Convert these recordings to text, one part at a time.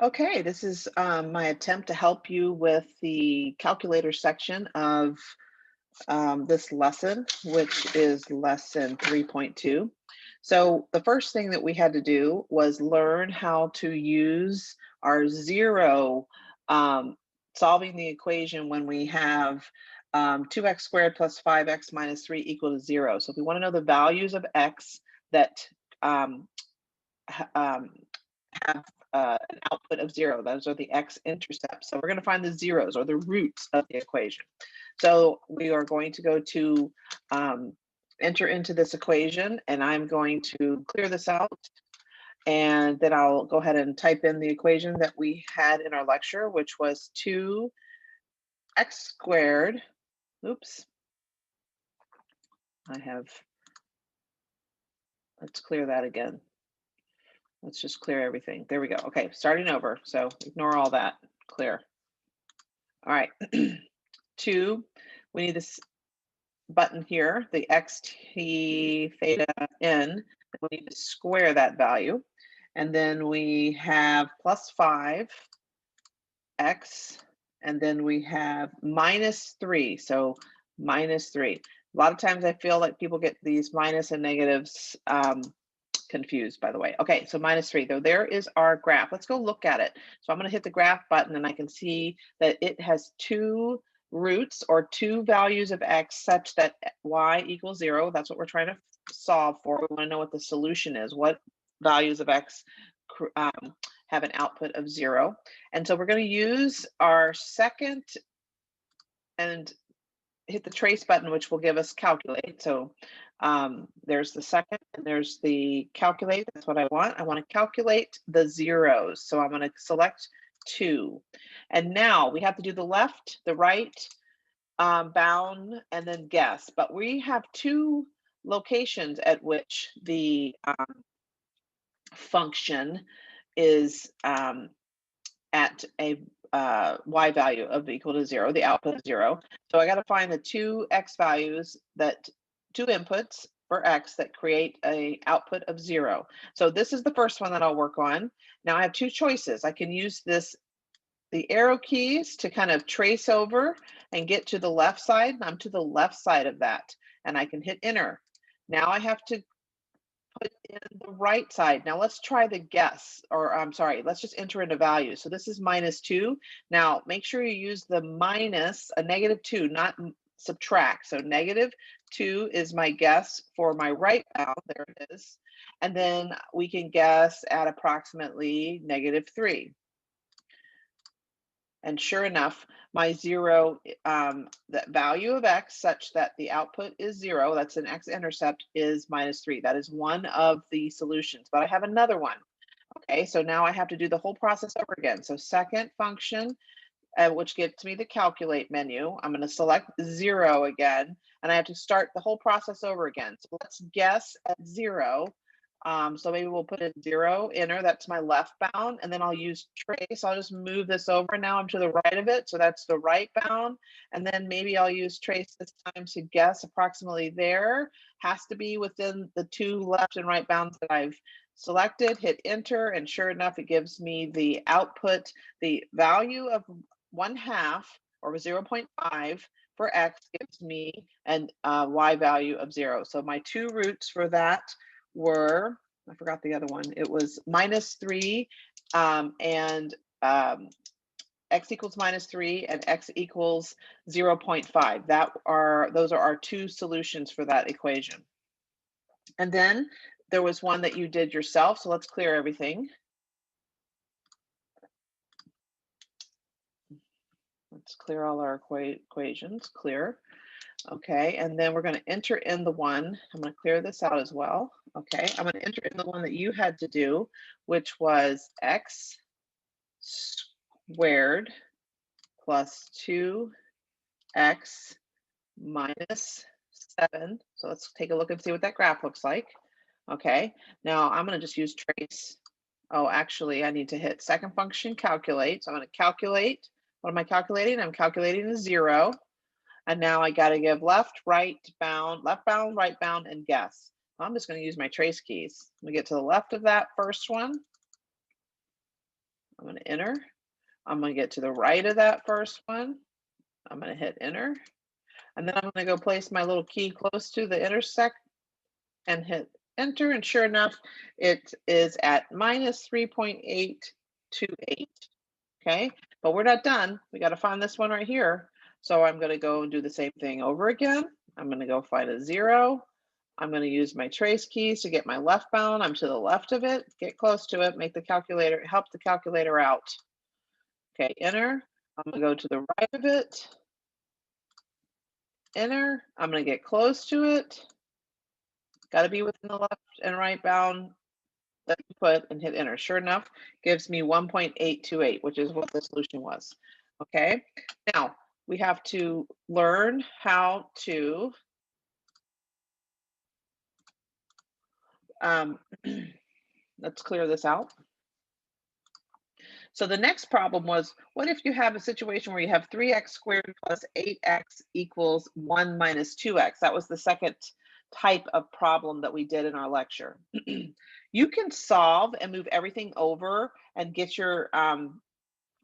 Okay, this is my attempt to help you with the calculator section of this lesson, which is lesson 3.2. So the first thing that we had to do was learn how to use our zero, solving the equation when we have 2x squared plus 5x minus 3 equal to 0. So if we want to know the values of x that um, ha- um, have an output of 0. Those are the x-intercepts. So we're going to find the zeros or the roots of the equation. So we are going to go to enter into this equation, and I'm going to clear this out. And then I'll go ahead and type in the equation that we had in our lecture, which was 2x squared. Oops. Let's clear that again. Let's just clear everything. There we go. Okay, starting over. So ignore all that. Clear. All right. 2, we need this button here, the xt theta n. We need to square that value. And then we have plus 5x, and then we have minus 3. So minus 3. A lot of times I feel like people get these minus and negatives confused, by the way. Okay, so minus 3, though there is our graph. Let's go look at it. So I'm going to hit the graph button, and I can see that it has 2 roots or 2 values of x such that y equals 0. That's what we're trying to solve for. We want to know what the solution is. What values of x have an output of 0. And so we're going to use our second and hit the trace button, which will give us calculate. So there's the second and there's the calculate. That's what I want. I want to calculate the zeros. So I'm going to select 2. And now we have to do the left, the right bound, and then guess. But we have 2 locations at which the function is at a y value of equal to 0, the output of 0. So I got to find the 2 x values, that 2 inputs for x that create a output of 0. So this is the first one that I'll work on. Now I have 2 choices. I can use the arrow keys to kind of trace over and get to the left side. I'm to the left side of that, and I can hit enter. Now I have to put in the right side. Now let's try the guess, or I'm sorry, let's just enter in a value. So this is minus 2. Now make sure you use the minus, a negative 2, not subtract. So negative 2 is my guess for my right bound. There it is. And then we can guess at approximately negative 3. And sure enough, my 0, that value of x such that the output is 0, that's an x-intercept, is minus 3. That is one of the solutions, but I have another one. Okay, so now I have to do the whole process over again. So second function, which gets me the calculate menu. I'm going to select 0 again, and I have to start the whole process over again. So let's guess at 0. So maybe we'll put in 0, enter, that's my left bound, and then I'll use trace. I'll just move this over. Now I'm to the right of it, so that's the right bound. And then maybe I'll use trace this time to guess approximately there. Has to be within the 2 left and right bounds that I've selected, hit enter, and sure enough, it gives me the output, the value of 1/2 or 0.5 for x gives me an y value of 0. So my 2 roots for that were, I forgot the other one, it was minus 3 and x equals minus 3 and x equals 0.5. Those are our 2 solutions for that equation. And then there was one that you did yourself, so let's clear everything. Let's clear all our equations, clear. Okay, and then we're going to enter in the one, I'm going to clear this out as well. Okay, I'm going to enter in the one that you had to do, which was x squared plus 2x minus 7. So let's take a look and see what that graph looks like. Okay, now I'm going to just use trace. Oh, actually, I need to hit second function, calculate. So I'm going to calculate. What am I calculating? I'm calculating a 0. And now I got to give left, right bound, right bound, and guess. I'm just going to use my trace keys. We get to the left of that first one. I'm going to enter. I'm going to get to the right of that first one. I'm going to hit enter. And then I'm going to go place my little key close to the intersect and hit enter. And sure enough, it is at minus 3.828. Okay, but we're not done. We got to find this one right here. So I'm going to go and do the same thing over again. I'm going to go find a 0. I'm going to use my trace keys to get my left bound. I'm to the left of it, get close to it, make the calculator, help the calculator out. Okay, enter. I'm going to go to the right of it, enter. I'm going to get close to it. Got to be within the left and right bound that you put and hit enter. Sure enough, gives me 1.828, which is what the solution was. Okay, now we have to learn how to let's clear this out. So the next problem was, what if you have a situation where you have 3x squared plus 8x equals 1 minus 2x? That was the second type of problem that we did in our lecture. You can solve and move everything over and get your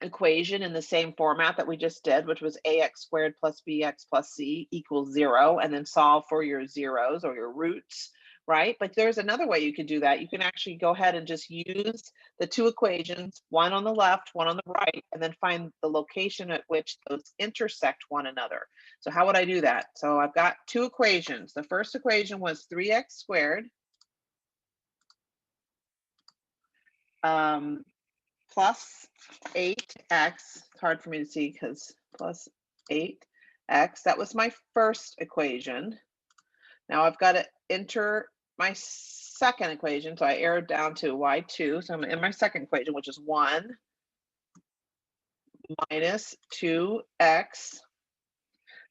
equation in the same format that we just did, which was ax squared plus bx plus c equals 0, and then solve for your zeros or your roots, right? But there's another way you can do that. You can actually go ahead and just use the two equations, one on the left, one on the right, and then find the location at which those intersect one another. So how would I do that? So I've got two equations. The first equation was 3x squared plus 8x, it's hard for me to see because plus 8x, that was my first equation. Now I've got to enter my second equation, so I arrowed down to y2, so I'm in my second equation, which is 1 minus 2x.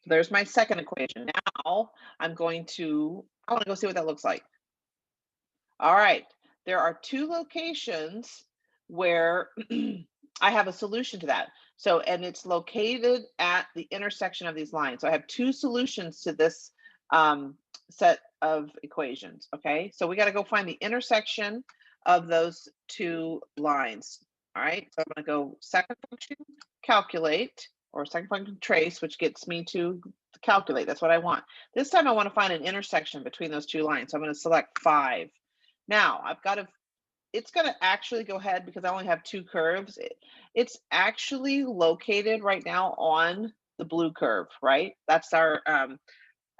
There's my second equation. Now I want to go see what that looks like. All right, there are two locations where I have a solution to that. So, and it's located at the intersection of these lines. So I have two solutions to this set of equations, okay? So we got to go find the intersection of those two lines, all right? So I'm going to go second function calculate, or second function trace, which gets me to calculate. That's what I want. This time I want to find an intersection between those two lines. So I'm going to select 5. Now I've got to, it's going to actually go ahead because I only have two curves. It's actually located right now on the blue curve, right? That's our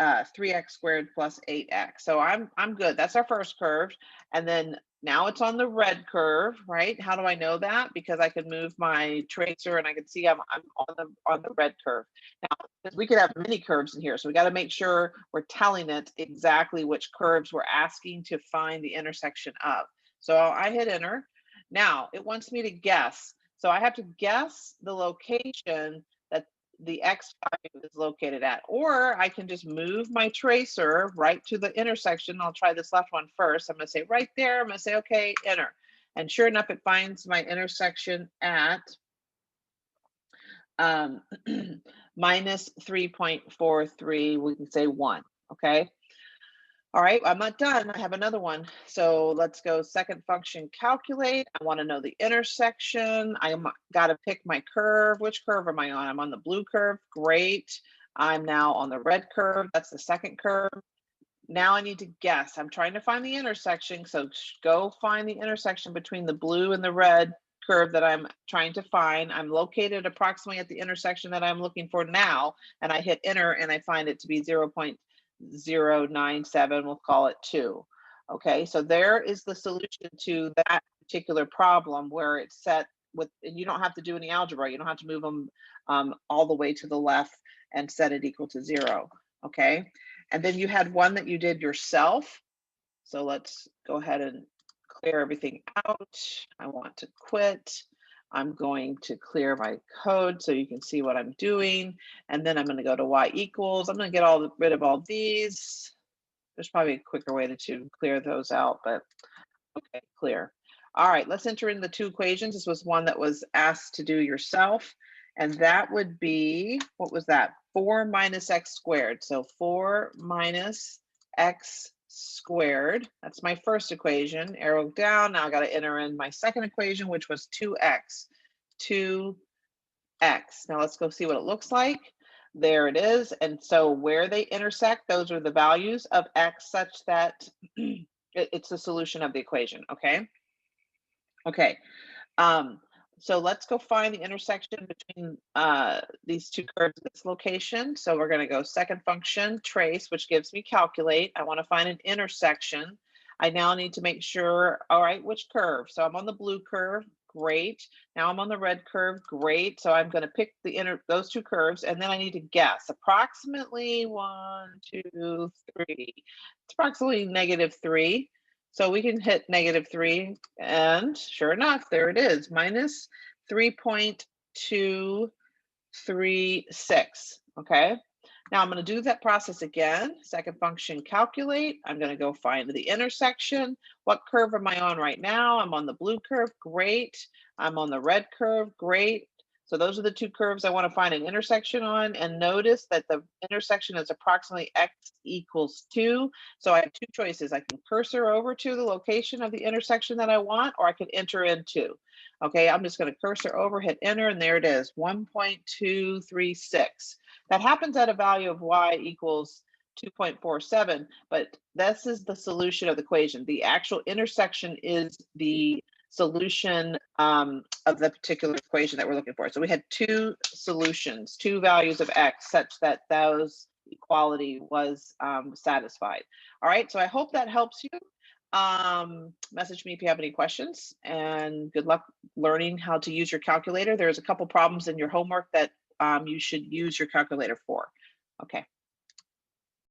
3x squared plus 8x. So I'm good. That's our first curve. And then now it's on the red curve, right? How do I know that? Because I can move my tracer and I can see I'm on the red curve. Now, we could have many curves in here, so we got to make sure we're telling it exactly which curves we're asking to find the intersection of. So I hit enter. Now it wants me to guess. So I have to guess the location that the X value is located at, or I can just move my tracer right to the intersection. I'll try this left one first. I'm going to say right there. I'm going to say, okay, enter. And sure enough, it finds my intersection at minus 3.43. We can say 1. Okay. All right, I'm not done. I have another one. So let's go second function calculate. I want to know the intersection. I got to pick my curve. Which curve am I on? I'm on the blue curve. Great. I'm now on the red curve. That's the second curve. Now I need to guess. I'm trying to find the intersection. So go find the intersection between the blue and the red curve that I'm trying to find. I'm located approximately at the intersection that I'm looking for now, and I hit enter and I find it to be 0.097, we'll call it 2. Okay, so there is the solution to that particular problem where it's set with, and you don't have to do any algebra. You don't have to move them all the way to the left and set it equal to 0. Okay, and then you had one that you did yourself. So let's go ahead and clear everything out. I want to quit. I'm going to clear my code so you can see what I'm doing. And then I'm going to go to y equals. I'm going to get rid of all these. There's probably a quicker way to clear those out, but okay, clear. All right, let's enter in the two equations. This was one that was asked to do yourself. And that would be, what was that? 4 minus x squared. So 4 minus x squared. That's my first equation. Arrow down. Now I got to enter in my second equation, which was 2x. 2x. Now let's go see what it looks like. There it is. And so where they intersect, those are the values of x such that it's the solution of the equation. Okay. Okay. Um, so let's go find the intersection between these two curves at this location. So we're going to go second function, trace, which gives me calculate. I want to find an intersection. I now need to make sure, all right, which curve? So I'm on the blue curve, great. Now I'm on the red curve, great. So I'm going to pick those two curves, and then I need to guess approximately 1, 2, 3. It's approximately -3. So we can hit -3, and sure enough, there it is, minus 3.236. Okay. Now I'm going to do that process again. Second function, calculate. I'm going to go find the intersection. What curve am I on right now? I'm on the blue curve. Great. I'm on the red curve. Great. So those are the two curves I want to find an intersection on. And notice that the intersection is approximately x equals 2. So I have two choices. I can cursor over to the location of the intersection that I want, or I can enter in 2. Okay, I'm just going to cursor over, hit enter, and there it is, 1.236. That happens at a value of y equals 2.47, but this is the solution of the equation. The actual intersection is the solution of the particular equation that we're looking for. So we had two solutions, two values of x such that those equality was satisfied. All right, so I hope that helps you. Message me if you have any questions, and good luck learning how to use your calculator. There's a couple problems in your homework that you should use your calculator for. Okay.